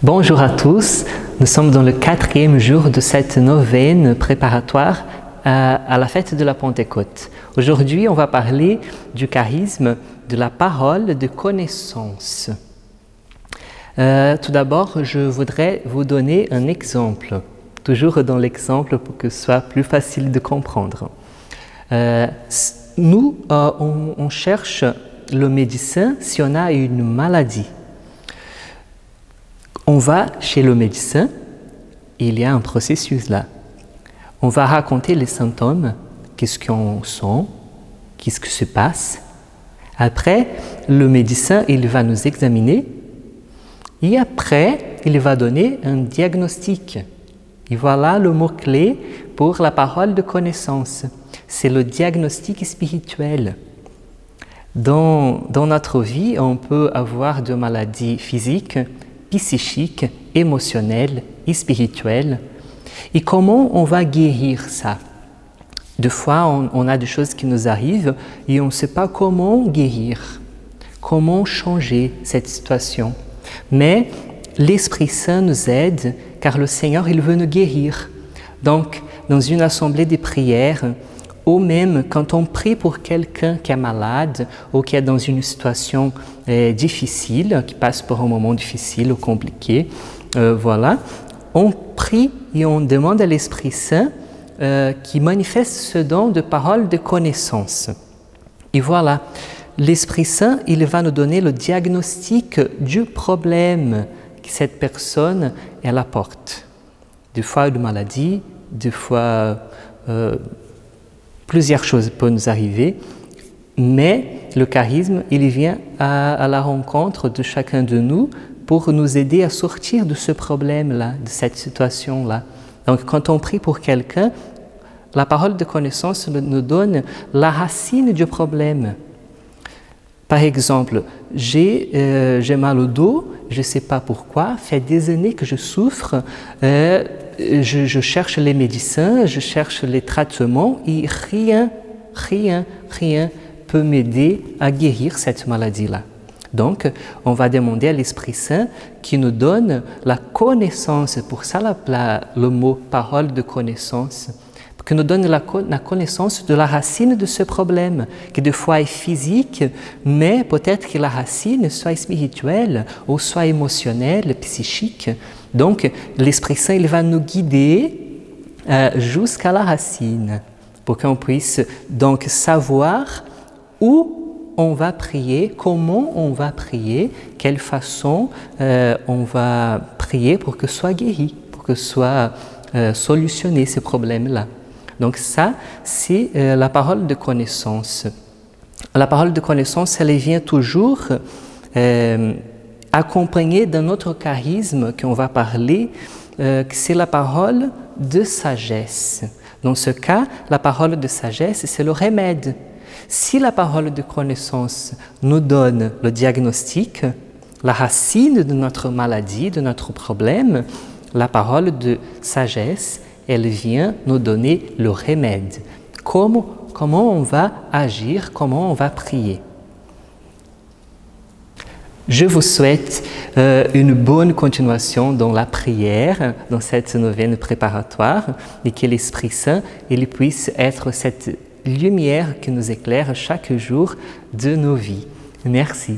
Bonjour à tous, nous sommes dans le 4e jour de cette neuvaine préparatoire à la fête de la Pentecôte. Aujourd'hui, on va parler du charisme de la parole de connaissance. Tout d'abord, je voudrais vous donner un exemple, toujours dans l'exemple pour que ce soit plus facile de comprendre. Nous, on cherche le médecin si on a une maladie. On va chez le médecin, il y a un processus là. On va raconter les symptômes, qu'est-ce qu'on sent, qu'est-ce qui se passe. Après, le médecin, il va nous examiner et après, il va donner un diagnostic. Et voilà le mot-clé pour la parole de connaissance. C'est le diagnostic spirituel. Dans notre vie, on peut avoir des maladies physiques, psychiques, émotionnelles et spirituelles. Et comment on va guérir ça? Des fois, on a des choses qui nous arrivent et on ne sait pas comment guérir, comment changer cette situation. Mais l'Esprit Saint nous aide car le Seigneur, il veut nous guérir. Donc, dans une assemblée de prières, ou même quand on prie pour quelqu'un qui est malade ou qui est dans une situation difficile, qui passe par un moment difficile ou compliqué, voilà, on prie et on demande à l'Esprit Saint qui manifeste ce don de parole de connaissance. Et voilà, l'Esprit Saint, il va nous donner le diagnostic du problème que cette personne elle apporte. Des fois une maladie, des fois plusieurs choses peuvent nous arriver, mais le charisme, il vient à la rencontre de chacun de nous pour nous aider à sortir de ce problème-là, de cette situation-là. Donc, quand on prie pour quelqu'un, la parole de connaissance nous donne la racine du problème. Par exemple, j'ai mal au dos, je ne sais pas pourquoi, fait des années que je souffre, je cherche les médecins, je cherche les traitements et rien peut m'aider à guérir cette maladie-là. Donc, on va demander à l'Esprit Saint qui nous donne la connaissance, pour ça le mot parole de connaissance, qui nous donne la connaissance de la racine de ce problème, qui des fois est physique, mais peut-être que la racine soit spirituelle ou soit émotionnelle, psychique. Donc, l'Esprit Saint, il va nous guider jusqu'à la racine, pour qu'on puisse donc savoir où on va prier, comment on va prier, quelle façon on va prier pour que soit guéri, pour que soit solutionné ces problèmes-là. Donc ça, c'est la parole de connaissance. La parole de connaissance, elle vient toujours accompagnée d'un autre charisme qu'on va parler, c'est la parole de sagesse. Dans ce cas, la parole de sagesse, c'est le remède. Si la parole de connaissance nous donne le diagnostic, la racine de notre maladie, de notre problème, la parole de sagesse, elle vient nous donner le remède. Comment on va agir, comment on va prier. Je vous souhaite une bonne continuation dans la prière, dans cette neuvaine préparatoire, et que l'Esprit Saint il puisse être cette lumière qui nous éclaire chaque jour de nos vies. Merci.